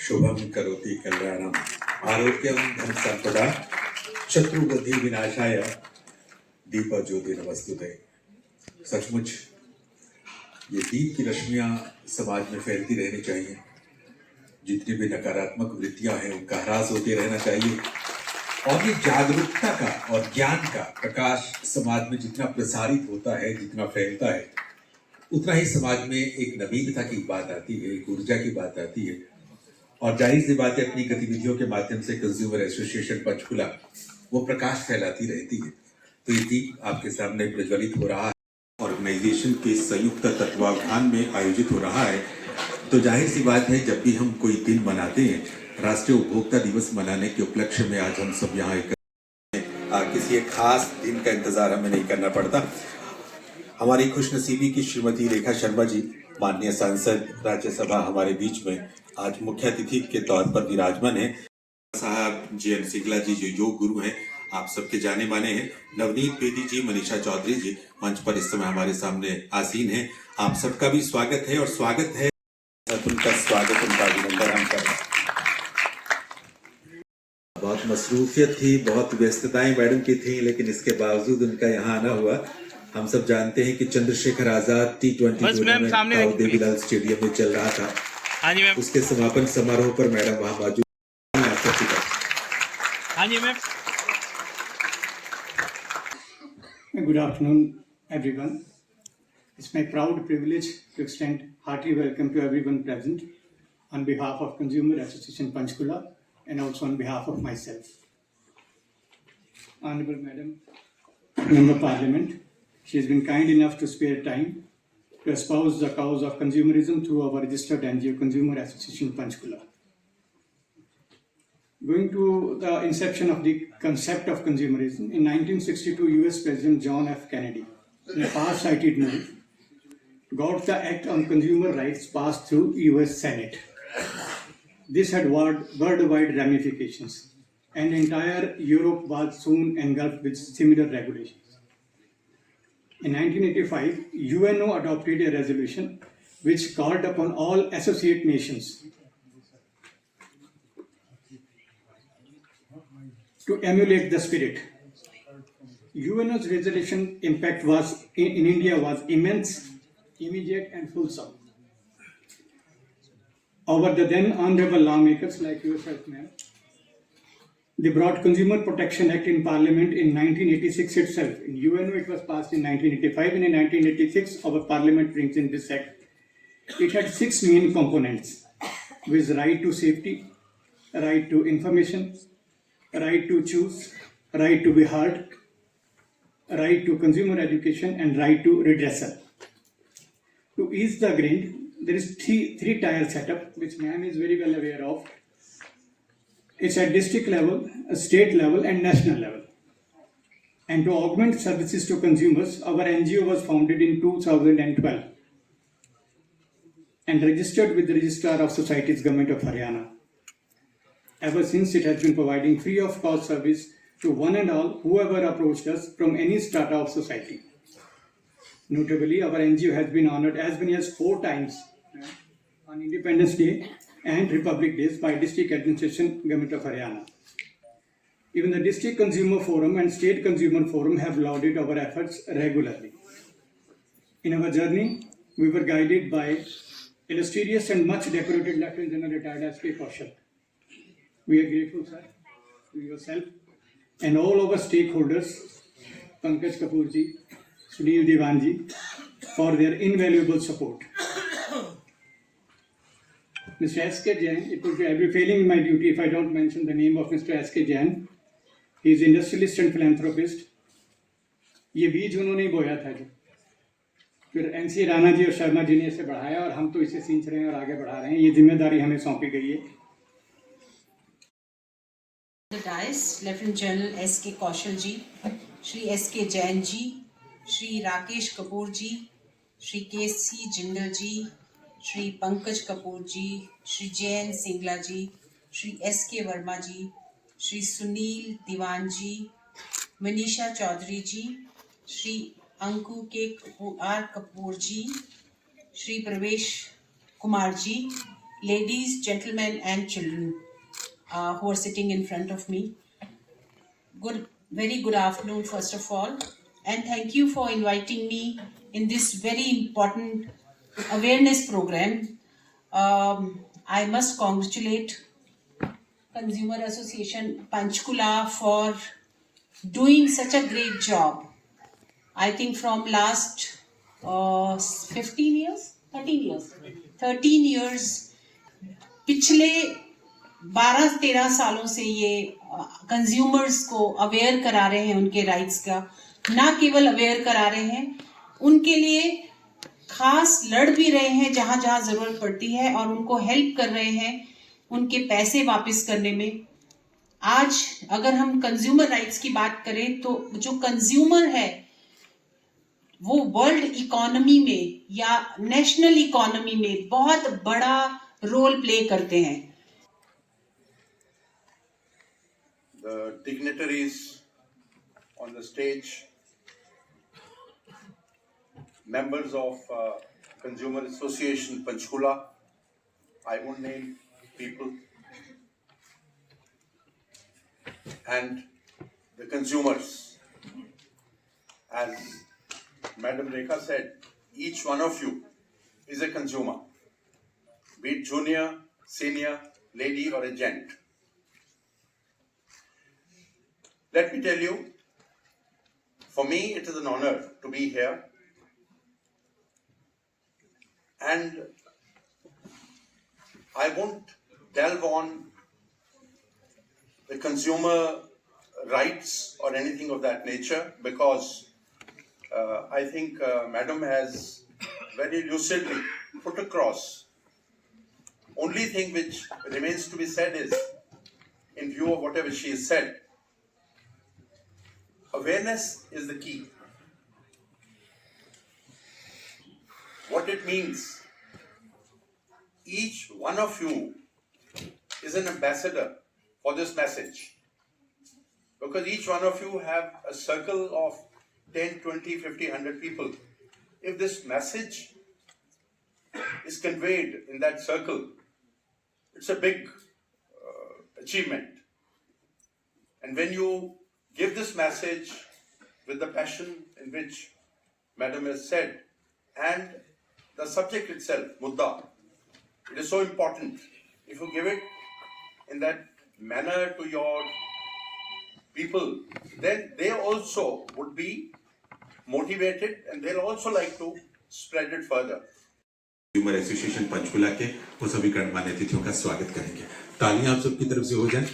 शुभम करोति कल्याणम आरोग्यम धन संपदा शत्रुबुद्धि विनाशाय दीप ज्योति नमस्तुते। सचमुच ये दीप की रश्मियां समाज में फैलती रहनी चाहिए। जितनी भी नकारात्मक वृत्तियां हैं उनका ह्रास होते रहना चाहिए और ये जागरूकता का और ज्ञान का प्रकाश समाज में जितना प्रसारित होता है, जितना फैलता है, उतना ही समाज में एक नवीनता की बात आती है, एक ऊर्जा की बात आती है। और जाहिर सी बात है, अपनी गतिविधियों के माध्यम से कंज्यूमर एसोसिएशन पंचकुला वो प्रकाश फैलाती रहती है। तो ये दीप आपके सामने प्रज्वलित हो रहा है, ऑर्गेनाइजेशन के संयुक्त तत्वावधान में आयोजित हो रहा है। तो जाहिर सी बात है, जब भी हम कोई दिन मनाते हैं, राष्ट्रीय उपभोक्ता दिवस मनाने के उपलक्ष्य में आज हम सब यहाँ किसी एक खास दिन का इंतजार हमें नहीं करना पड़ता। हमारी खुशनसीबी की श्रीमती रेखा शर्मा जी, माननीय सांसद राज्यसभा, हमारे बीच में आज मुख्य अतिथि के तौर पर विराजमान है। साहब JN सिंगला जी जो योग गुरु हैं, आप सबके जाने माने हैं। नवनीत बेदी जी, मनीषा चौधरी जी मंच पर इस समय हमारे सामने आसीन हैं। आप सबका भी स्वागत है और स्वागत है, उनका स्वागत, उनका अभिनंदन हम कर रहे हैं। बहुत मसरूफियत थी, बहुत व्यस्तताएं मैडम की थी, लेकिन इसके बावजूद उनका यहाँ आना हुआ। हम सब जानते हैं कि Chandrashekhar Azad T20 tournament Devilal stadium में चल रहा था। उसके समापन समारोह पर मैडम वहां मौजूद। Good afternoon, everyone. It's my proud privilege to extend hearty welcome to everyone present on behalf of Consumer Association Panchkula and also on behalf of myself. Honorable Madam, Member of Parliament, she has been kind enough to spare time to espouse the cause of consumerism through our registered NGO Consumer Association Panchkula. Going to the inception of the concept of consumerism, in 1962, US President John F. Kennedy, in a far-sighted move, got the Act on Consumer Rights passed through US Senate. This had worldwide ramifications, and entire Europe was soon engulfed with similar regulations. In 1985, UNO adopted a resolution which called upon all associate nations to emulate the spirit. UNO's resolution impact was in India was immense, immediate and fulsome. Over the then honorable lawmakers like yourself, ma'am, they brought Consumer Protection Act in Parliament in 1986 itself. In UNO it was passed in 1985, and in 1986 our Parliament brings in this act. It had 6 main components, with right to safety, right to information, right to choose, right to be heard, right to consumer education, and right to redressal. To ease the grind, there is three-tier setup, which ma'am is very well aware of. It's at district level, state level, and national level. And to augment services to consumers, our NGO was founded in 2012 and registered with the Registrar of Societies, Government of Haryana. Ever since, it has been providing free of cost service to one and all whoever approached us from any strata of society. Notably, our NGO has been honored as many as 4 times on Independence Day and Republic Days by District Administration, Government of Haryana. Even the District Consumer Forum and State Consumer Forum have lauded our efforts regularly. In our journey, we were guided by illustrious and much decorated Lieutenant General retired S.K. Kaushal. We are grateful, sir, to yourself and all our stakeholders, Pankaj Kapoor ji, Sunil Diwan ji, for their invaluable support. Mr. S.K. Jain, it would be, I'll be failing in my duty if I don't mention the name of Mr. S.K. Jain. He is industrialist and philanthropist. ये बीज उन्होंने बोया था जो फिर NC Rana ji और शर्मा जी ने इसे बढ़ाया और हम तो इसे सींच रहे हैं और आगे बढ़ा रहे हैं। ये जिम्मेदारी हमें सौंपी गई है। The dais, Lieutenant General S.K. Kaushal ji, Shri S.K. Jain ji, Shri Rakesh Kapoor ji, Shri K.C. Jindal ji, Shri Pankaj Kapoor ji, Shri JN Singla ji, Shri S.K. Verma ji, Shri Sunil Diwan ji, Manisha Chaudhary ji, Shri Anku K. R. Kapoor ji, Shri Pravesh Kumar ji, ladies, gentlemen, and children who are sitting in front of me. Very good afternoon, first of all, and thank you for inviting me in this very important awareness program. I must congratulate Consumer Association Panchkula for doing such a great job. I think from last 15 years, 13 years, पिछले 12-13 सालों से ये consumers को aware करा रहे हैं उनके rights का, ना केवल अवेयर करा रहे हैं, उनके लिए खास लड़ भी रहे हैं जहां जहां जरूरत पड़ती है और उनको हेल्प कर रहे हैं उनके पैसे वापस करने में. आज अगर हम कंज्यूमर राइट्स की बात करें तो जो कंज्यूमर है वो वर्ल्ड इकोनॉमी में या नेशनल इकोनॉमी में बहुत बड़ा रोल प्ले करते हैं. The dignitaries on the stage, members of Consumer Association Panchkula, I won't name people, and the consumers. As Madam Rekha said, each one of you is a consumer, be it junior, senior, lady or a gent. Let me tell you, for me it is an honor to be here, and I won't delve on the consumer rights or anything of that nature because I think Madam has very lucidly put across. Only thing which remains to be said is, in view of whatever she has said, awareness is the key. What it means, each one of you is an ambassador for this message, because each one of you have a circle of 10, 20, 50, 100 people. If this message is conveyed in that circle, it's a big achievement. And when you give this message with the passion in which Madam has said, and the subject itself, Mudda, it is so important. If you give it in that manner to your people, then they also would be motivated and they'll also like to spread it further. Consumer association Panchkula के वो सभी गणमान्य अतिथियों का स्वागत करेंगे. तालियां आप सबकी तरफ से हो जाएं.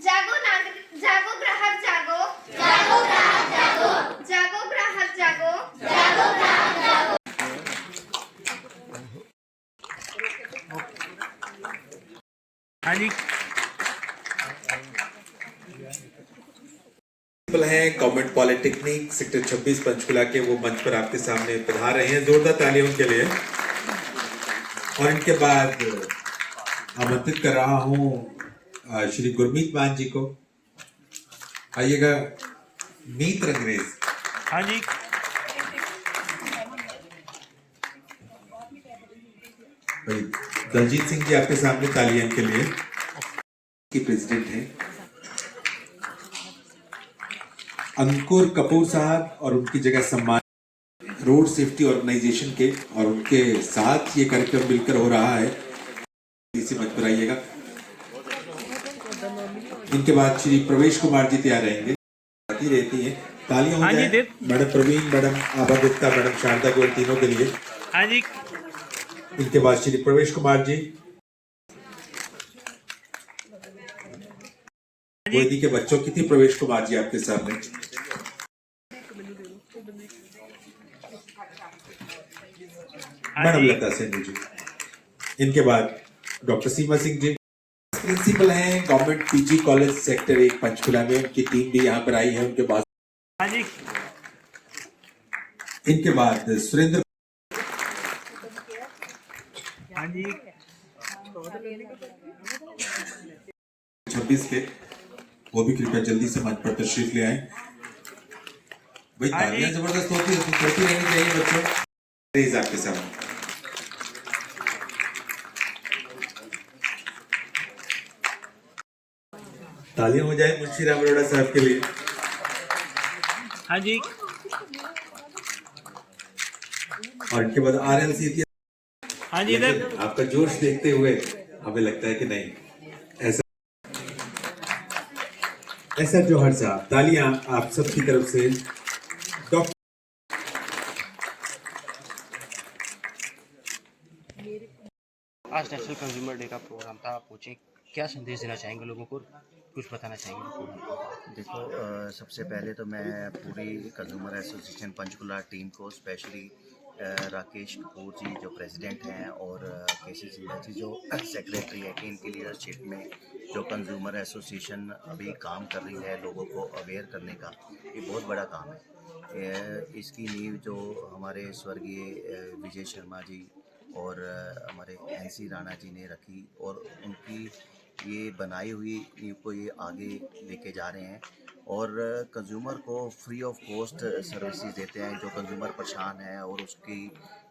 जागो नागरिक, जागो ग्राहक जागो, जागो ग्राहक जागो, जागो ग्राहक जागो, जागो ग्राहक जागो. हाँ जी. हैं गवर्नमेंट पॉलिटेक्निक सेक्टर 26 पंचकुला के, वो मंच पर आपके सामने पधार रहे हैं. जोरदार तालियां उनके लिए. और इनके बाद आमंत्रित कर रहा हूं श्री गुरमीत मान जी को. आइएगा. मीत रंगरेज. हाँ जी. दलजीत सिंह जी आपके सामने तालियां के लिए. की प्रेसिडेंट हैं अंकुर कपूर साहब और उनकी जगह सम्मान रोड सेफ्टी ऑर्गेनाइजेशन के, और उनके साथ ये कार्यक्रम मिलकर हो रहा है. इसी मंच पर आइएगा. इनके बाद श्री प्रवेश कुमार जी तैयार रहेंगे. आती रहती है. तालियां हो जाए मैडम प्रवीण, मैडम आभा गुप्ता, मैडम शारदा गोयल, तीनों के लिए. हाँ जी. इनके बाद श्री प्रवेश कुमार जी. गोदी के बच्चों की थी प्रवेश कुमार जी आपके सामने. मैडम लता सिंह जी. इनके बाद डॉक्टर सीमा सिंह जी प्रिंसिपल हैं government PG college sector 1 Panchkula में. उनकी टीम भी यहाँ पर आई है. उनके बाद हाँ जी. इनके बाद सुरेंद्र. हाँ जी. 26 के, वो भी कृपया जल्दी से मंच पर तशरीफ ले आए. भाई हाँ जी। तालियां जबरदस्त होती रहनी चाहिए बच्चों मेरे हिसाब के सामने। तालियां हो जाए मुंशी राम अरोड़ा साहब के लिए। हाँ जी। और इनके बाद RLC थी। हाँ जी इधर। लेकिन आपका जोश देखते हुए हमें लगता है कि नहीं ऐसा जौहर साहब, तालियां आप सबकी तरफ से। डॉक्टर आज नेशनल कंज्यूमर डे का प्रोग्राम था, आप पूछें क्या संदेश देना चाहेंगे लोगों को, कुछ बताना चाहेंगे? देखो सबसे पहले तो मैं पूरी कंज्यूमर एसोसिएशन पंचकुला टीम को, स्पेशली राकेश कपूर जी जो प्रेसिडेंट हैं और केसी सिंघा जी जो सेक्रेटरी है, कि इनकी लीडरशिप में जो कंज्यूमर एसोसिएशन अभी काम कर रही है लोगों को अवेयर करने का, ये बहुत बड़ा काम है। इसकी नींव जो हमारे स्वर्गीय विजय शर्मा जी और हमारे NC राणा जी ने रखी, और उनकी ये बनाई हुई नींव को ये आगे लेके जा रहे हैं और कंज्यूमर को फ्री ऑफ कॉस्ट सर्विसेज देते हैं। जो कंज्यूमर परेशान है और उसकी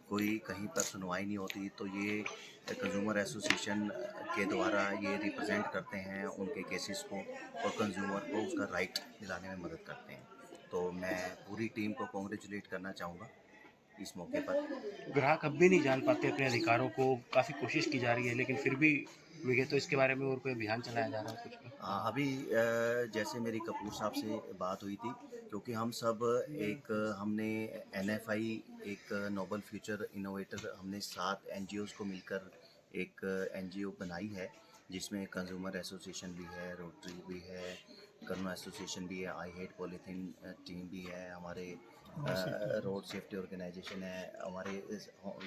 कोई कहीं पर सुनवाई नहीं होती, तो ये कंज्यूमर एसोसिएशन के द्वारा ये रिप्रेजेंट करते हैं उनके केसेस को और कंज्यूमर को उसका राइट दिलाने में मदद करते हैं। तो मैं पूरी टीम को कॉन्ग्रेचुलेट करना चाहूँगा इस मौके पर। ग्राहक अब भी नहीं जान पाते अपने अधिकारों को, काफ़ी कोशिश की जा रही है लेकिन फिर भी मुझे तो इसके बारे में और कोई अभियान चलाया जा रहा है कुछ भी? अभी जैसे मेरी कपूर साहब से बात हुई थी, क्योंकि हम सब हमने NFI एक नोबल फ्यूचर इनोवेटर, हमने 7 NGOs को मिलकर एक NGO बनाई है जिसमें कंज्यूमर एसोसिएशन भी है, रोटरी भी है, करुणा एसोसिएशन भी है, आई हेट पॉलीथीन टीम भी है, हमारे रोड सेफ्टी ऑर्गेनाइजेशन है, हमारे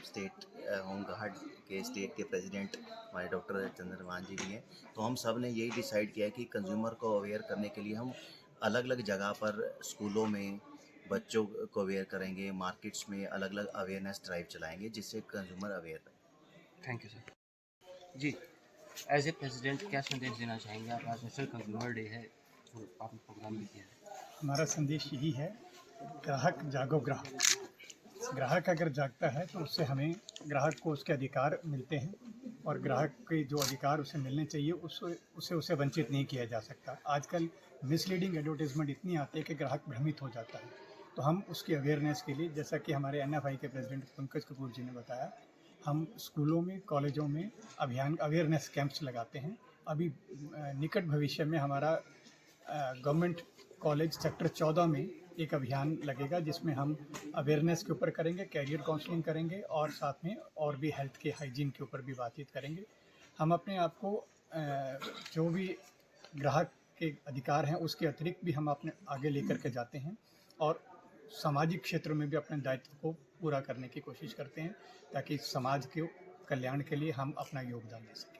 स्टेट होम गार्ड के स्टेट के प्रेसिडेंट हमारे डॉक्टर चंद्रमान जी भी हैं। तो हम सब ने यही डिसाइड किया कि कंज्यूमर को अवेयर करने के लिए हम अलग अलग जगह पर स्कूलों में बच्चों को अवेयर करेंगे, मार्केट्स में अलग अलग अवेयरनेस ड्राइव चलाएंगे जिससे कंज्यूमर अवेयर रहे। Thank you sir. जी, एज ए प्रेसिडेंट क्या संदेश देना चाहेंगे आप? आज नेशनल कंज्यूमर डे है और आपने प्रोग्राम भी किया है। हमारा संदेश यही है, ग्राहक जागो ग्राहक। ग्राहक अगर जागता है तो उससे हमें, ग्राहक को उसके अधिकार मिलते हैं और ग्राहक के जो अधिकार उसे मिलने चाहिए उसे वंचित नहीं किया जा सकता। आजकल मिसलीडिंग एडवर्टीजमेंट इतनी आती है कि ग्राहक भ्रमित हो जाता है। तो हम उसकी अवेयरनेस के लिए, जैसा कि हमारे NFI के प्रेसिडेंट पंकज कपूर जी ने बताया, हम स्कूलों में, कॉलेजों में अवेयरनेस कैंप्स लगाते हैं। अभी निकट भविष्य में हमारा गवर्नमेंट कॉलेज सेक्टर 14 में एक अभियान लगेगा जिसमें हम अवेयरनेस के ऊपर करेंगे, कैरियर काउंसलिंग करेंगे और साथ में और भी हेल्थ के हाइजीन के ऊपर भी बातचीत करेंगे। हम अपने आप को जो भी ग्राहक के अधिकार हैं उसके अतिरिक्त भी हम अपने आगे लेकर के जाते हैं और सामाजिक क्षेत्रों में भी अपने दायित्व को पूरा करने की कोशिश करते हैं ताकि समाज के कल्याण के लिए हम अपना योगदान दे सकें।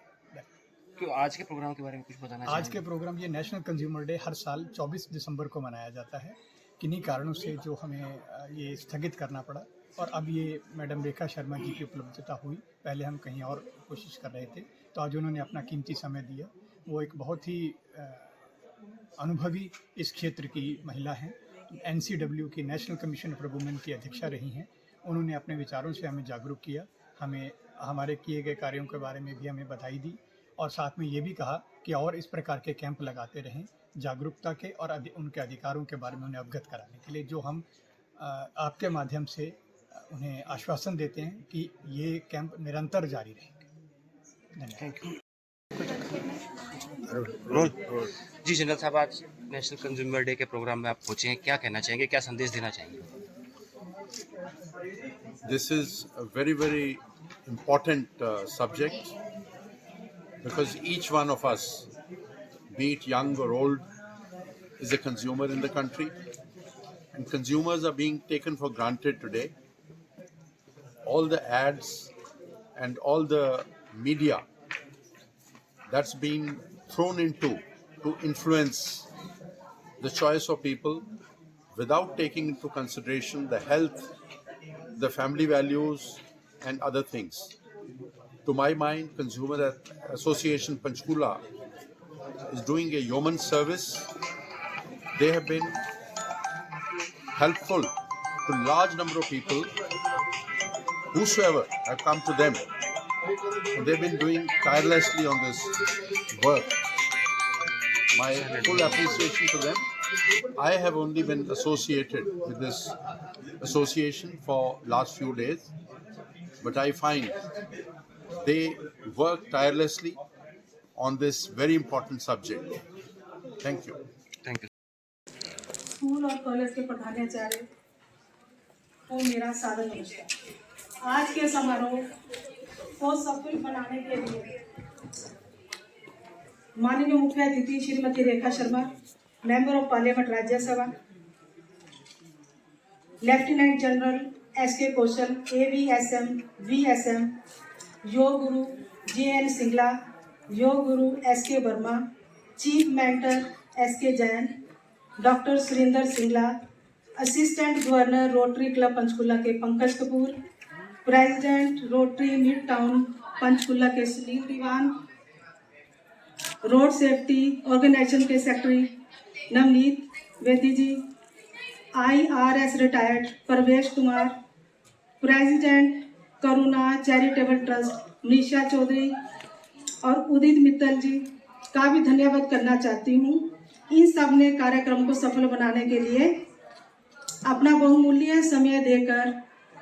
क्यों आज के प्रोग्राम के बारे में कुछ बताना चाहेंगे? आज के प्रोग्राम, ये नेशनल कंज्यूमर डे हर साल 24 दिसंबर को मनाया जाता है। किन्हीं कारणों से जो हमें ये स्थगित करना पड़ा और अब ये मैडम रेखा शर्मा जी की उपलब्धता हुई। पहले हम कहीं और कोशिश कर रहे थे, तो आज उन्होंने अपना कीमती समय दिया। वो एक बहुत ही अनुभवी इस क्षेत्र की महिला हैं, NCW की नेशनल कमीशन फॉर वुमेन की अध्यक्षा रही हैं। उन्होंने अपने विचारों से हमें जागरूक किया, हमें हमारे किए गए कार्यों के बारे में भी हमें बधाई दी और साथ में ये भी कहा कि और इस प्रकार के कैंप लगाते रहें जागरूकता के और उनके अधिकारों के बारे में उन्हें अवगत कराने के लिए, जो हम आपके माध्यम से उन्हें आश्वासन देते हैं कि ये कैंप निरंतर जारी रहेंगे। धन्यवाद। Thank you. जी जनरल साहब, आज नेशनल कंज्यूमर डे के प्रोग्राम में आप पहुंचे हैं, क्या कहना चाहेंगे, क्या संदेश देना चाहेंगे? This is a very, very important subject because each one of us, be it young or old, is a consumer in the country, and consumers are being taken for granted today. All the ads and all the media that's been thrown into to influence the choice of people without taking into consideration the health, the family values and other things. To my mind, Consumer Association Panchkula is doing a yeoman service. They have been helpful to large number of people, whosoever have come to them. They've been doing tirelessly on this work. My full appreciation to them. I have only been associated with this association for last few days, but I find they work tirelessly on this very important subject. Thank you. Thank you. School और college के प्रधानाचार्य को मेरा सादर नमस्कार। आज के समारोह को सफल बनाने के लिए माननीय मुख्य अतिथि Shrimati Rekha Sharma, member of parliament Rajya Sabha, lieutenant general SK Kaushal, AVSM, VSM, योग गुरु JN सिंगला, योग गुरु SK Verma, chief mentor SK Jain, doctor Surendra Singla, assistant governor Rotary Club Panchkula के Pankaj Kapoor, president Rotary Mid Town Panchkula के Sunil Diwan, road safety organisation के secretary Navneet Vedi ji, IRS retired Parvesh Kumar, president Karuna charitable trust Manisha Chaudhary और उदित मित्तल जी का भी धन्यवाद करना चाहती हूँ। इन सब ने कार्यक्रम को सफल बनाने के लिए अपना बहुमूल्य समय देकर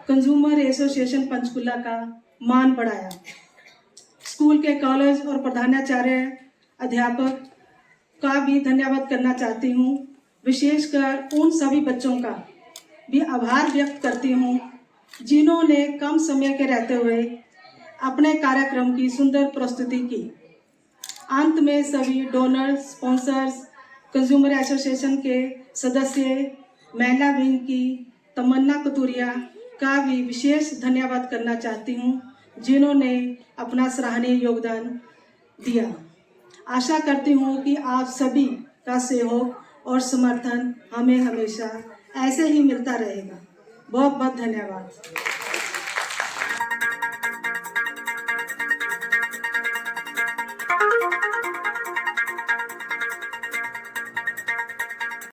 कंज्यूमर एसोसिएशन पंचकुला का मान बढ़ाया। स्कूल के कॉलेज और प्रधानाचार्य अध्यापक का भी धन्यवाद करना चाहती हूँ। विशेषकर उन सभी बच्चों का भी आभार व्यक्त करती हूँ जिन्होंने कम समय के रहते हुए अपने कार्यक्रम की सुंदर प्रस्तुति की। अंत में सभी डोनर्स, स्पॉन्सर्स, कंज्यूमर एसोसिएशन के सदस्य, महिला विंग की तमन्ना कतूरिया का भी विशेष धन्यवाद करना चाहती हूँ जिन्होंने अपना सराहनीय योगदान दिया। आशा करती हूँ कि आप सभी का सहयोग और समर्थन हमें हमेशा ऐसे ही मिलता रहेगा। बहुत बहुत धन्यवाद।